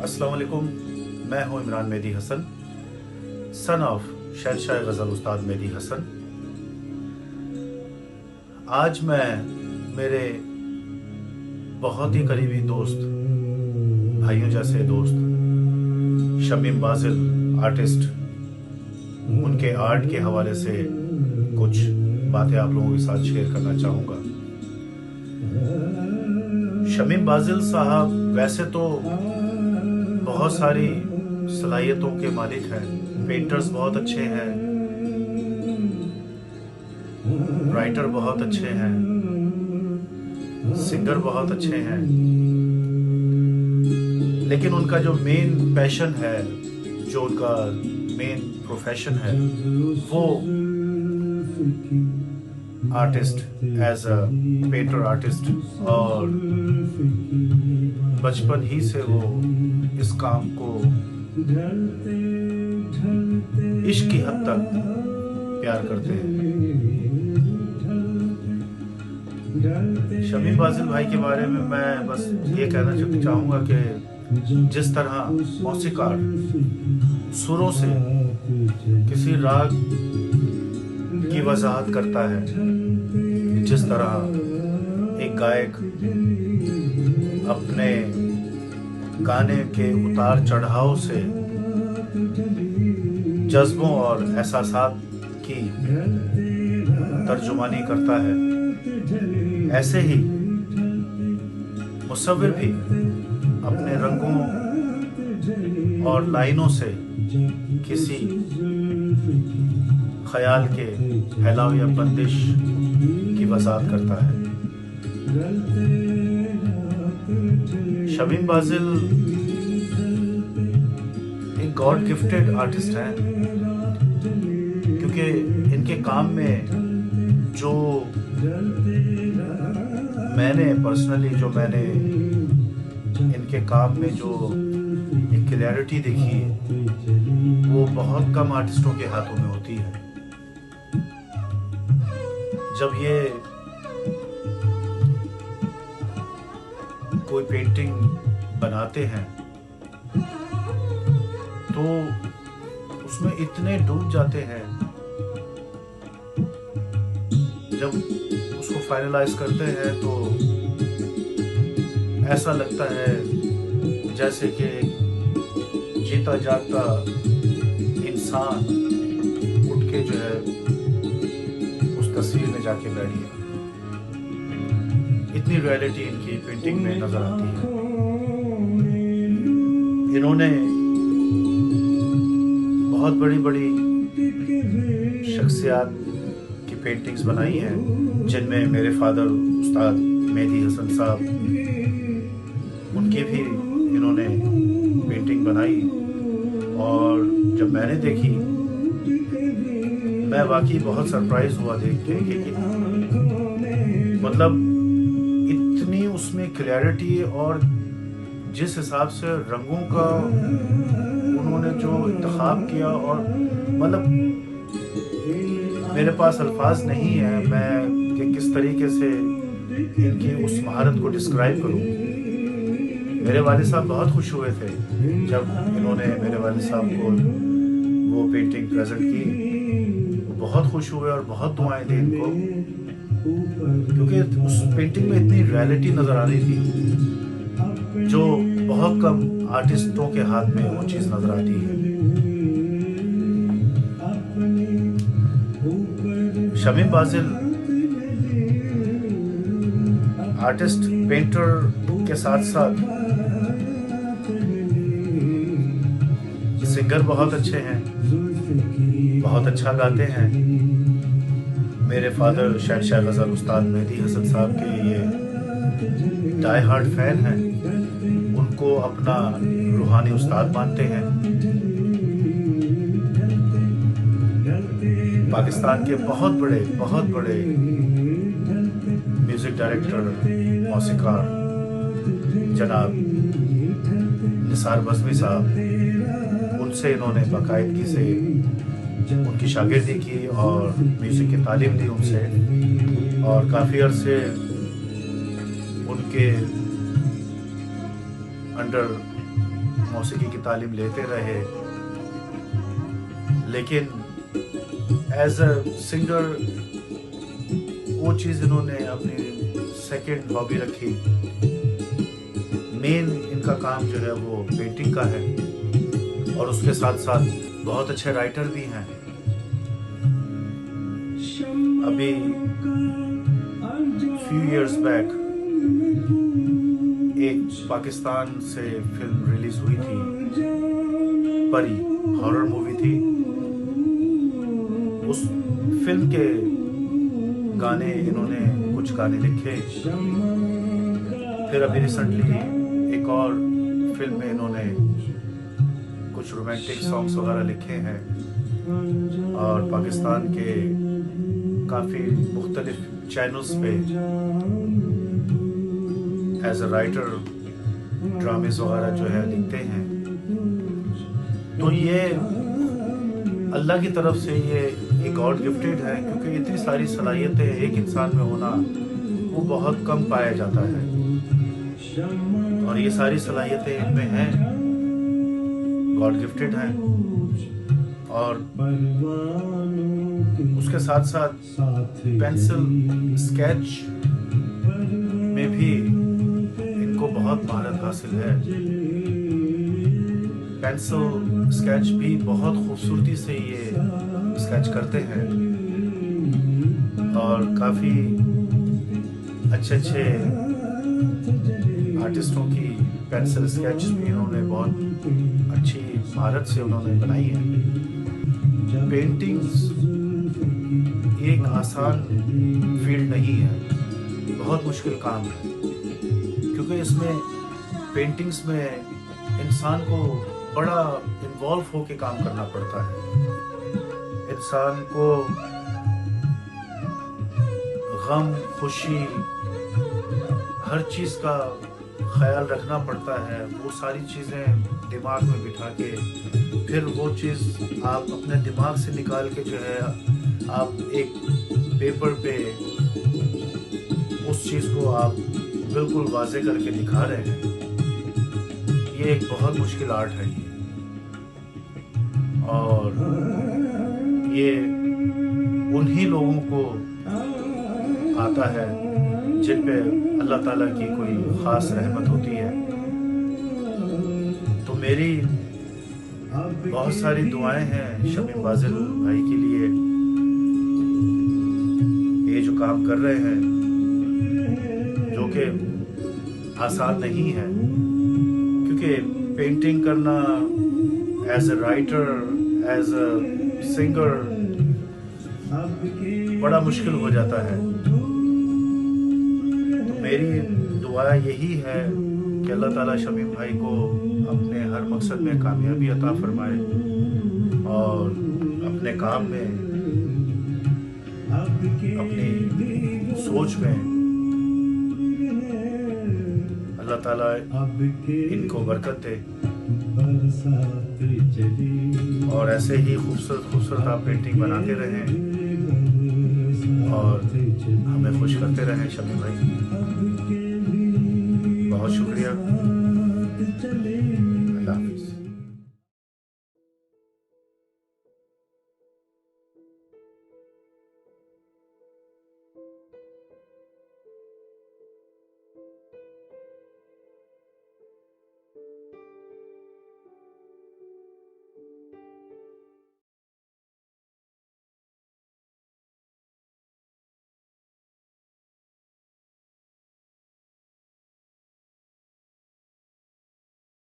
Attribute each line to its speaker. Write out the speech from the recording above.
Speaker 1: अस्सलाम वालेकुम। मैं हूं इमरान मेहदी हसन, सन ऑफ शहंशाह गज़ल उस्ताद मेहदी हसन। आज मैं मेरे बहुत ही करीबी दोस्त, भाइयों जैसे दोस्त शमीम बाज़िल आर्टिस्ट, उनके आर्ट के हवाले से कुछ बातें आप लोगों के साथ शेयर करना चाहूँगा। शमीम बाज़िल साहब वैसे तो बहुत सारी सलाहियतों के मालिक हैं, पेंटर्स बहुत अच्छे हैं, राइटर बहुत अच्छे हैं, सिंगर बहुत अच्छे हैं, लेकिन उनका जो मेन पैशन है, जो उनका मेन प्रोफेशन है, वो artist, as a painter artist. और बचपन ही से वो इस काम को इश्क की हद तक प्यार करते हैं। शमीम बाज़िल भाई के बारे में मैं बस ये कहना चाहूँगा कि जिस तरह मौसीकार सुरों से किसी राग की वजाहत करता है, जिस तरह एक गायक अपने गाने के उतार चढ़ाव से जज्बों और एहसासात की तर्जुमानी करता है, ऐसे ही मुसव्विर भी अपने रंगों और लाइनों से किसी ख्याल के फैलाव या बंदिश की वजाहत करता है। शमीम बाज़िल एक गॉड गिफ्टेड आर्टिस्ट हैं, क्योंकि इनके काम में जो मैंने इनके काम में जो एक क्लैरिटी देखी है, वो बहुत कम आर्टिस्टों के हाथों में होती है। जब ये कोई पेंटिंग बनाते हैं तो उसमें इतने डूब जाते हैं, जब उसको फाइनलाइज करते हैं तो ऐसा लगता है जैसे कि जीता जागता इंसान उठ के जो है उस तस्वीर में जाके बैठ गया। इतनी रियलिटी इनकी पेंटिंग में नजर आती है। इन्होंने बहुत बड़ी बड़ी शख्सियात की पेंटिंग्स बनाई हैं, जिनमें मेरे फादर उस्ताद मेहदी हसन साहब, उनकी भी इन्होंने पेंटिंग बनाई। और जब मैंने देखी, मैं वाकई बहुत सरप्राइज हुआ देख के कि मतलब इतनी उसमें क्लैरिटी और जिस हिसाब से रंगों का उन्होंने जो इंतखाब किया, और मतलब मेरे पास अल्फाज नहीं है मैं कि किस तरीके से इनकी उस महारत को डिस्क्राइब करूं। मेरे वालिद साहब बहुत खुश हुए थे जब इन्होंने मेरे वालिद साहब को वो पेंटिंग प्रेजेंट की। वो बहुत खुश हुए और बहुत दुआएं दी इनको, क्योंकि उस पेंटिंग में इतनी रियलिटी नज़र आ रही थी जो बहुत कम आर्टिस्टों के हाथ में वो चीज़ नज़र आती है। शमीम बाज़िल आर्टिस्ट, पेंटर के साथ साथ सिंगर बहुत अच्छे हैं, बहुत अच्छा गाते हैं। मेरे फादर शहंशाह गज़ल उस्ताद मेहदी हसन साहब के ये डाई हार्ड फैन हैं, उनको अपना रूहानी उस्ताद मानते हैं। पाकिस्तान के बहुत बड़े म्यूज़िक डायरेक्टर, मौसीकार जनाब निसार बज़मी साहब, उनसे इन्होंने बाकायदगी से उनकी शागिर्दी की और म्यूज़िक की तालीम ली उनसे, और काफ़ी अरसे उनके अंडर मौसीकी की तालीम लेते रहे, लेकिन एज अ सिंगर वो चीज़ इन्होंने अपनी सेकंड हॉबी रखी। मेन इनका काम जो है वो पेंटिंग का है, और उसके साथ साथ बहुत अच्छे राइटर भी हैं। अभी फ्यू इयर्स बैक एक पाकिस्तान से फिल्म रिलीज हुई थी, परी, हॉरर मूवी थी। उस फिल्म के गाने इन्होंने कुछ गाने लिखे। फिर अभी रिसेंटली एक और फिल्म में इन्होंने कुछ रोमांटिक सॉन्ग्स वगैरह लिखे हैं, और पाकिस्तान के काफ़ी मुख्तलिफ चैनल्स पे एज अ राइटर ड्रामेस वगैरह जो है लिखते हैं। तो ये अल्लाह की तरफ से ये गॉड गिफ्टेड है, क्योंकि इतनी सारी सलाहियतें एक इंसान में होना वो बहुत कम पाया जाता है, और ये सारी सलाहियतें इनमें हैं, गॉड गिफ्टेड हैं। और उसके साथ साथ पेंसिल स्केच में भी इनको बहुत महारत हासिल है। पेंसिल स्केच भी बहुत खूबसूरती से ये स्केच करते हैं, और काफ़ी अच्छे अच्छे आर्टिस्टों की पेंसिल स्केच भी इन्होंने बहुत अच्छी महारत से उन्होंने बनाई है। पेंटिंग्स एक आसान फील्ड नहीं है, बहुत मुश्किल काम है, क्योंकि इसमें पेंटिंग्स में इंसान को बड़ा इन्वॉल्व होके काम करना पड़ता है। इंसान को गम, खुशी, हर चीज़ का ख्याल रखना पड़ता है। वो सारी चीज़ें दिमाग में बिठा के फिर वो चीज़ आप अपने दिमाग से निकाल के जो है आप एक पेपर पे उस चीज़ को आप बिल्कुल वाज़े करके दिखा रहे हैं। ये एक बहुत मुश्किल आर्ट है ये, और ये उन्हीं लोगों को आता है जिन पे अल्लाह ताला की कोई ख़ास रहमत होती है। तो मेरी बहुत सारी दुआएं हैं शमीम बाज़िल भाई के लिए, ये जो काम कर रहे हैं, जो कि आसान नहीं है, क्योंकि पेंटिंग करना as a writer, as a singer बड़ा मुश्किल हो जाता है। तो मेरी दुआ यही है कि अल्लाह ताला शमीम भाई को अपने हर मकसद में कामयाबी अता फरमाए, और अपने काम में, अपनी सोच में अल्लाह ताला इनको बरकत दे, और ऐसे ही खूबसूरत खूबसूरत आप पेंटिंग बनाते रहें और हमें खुश करते रहें शमीम भाई। बहुत शुक्रिया।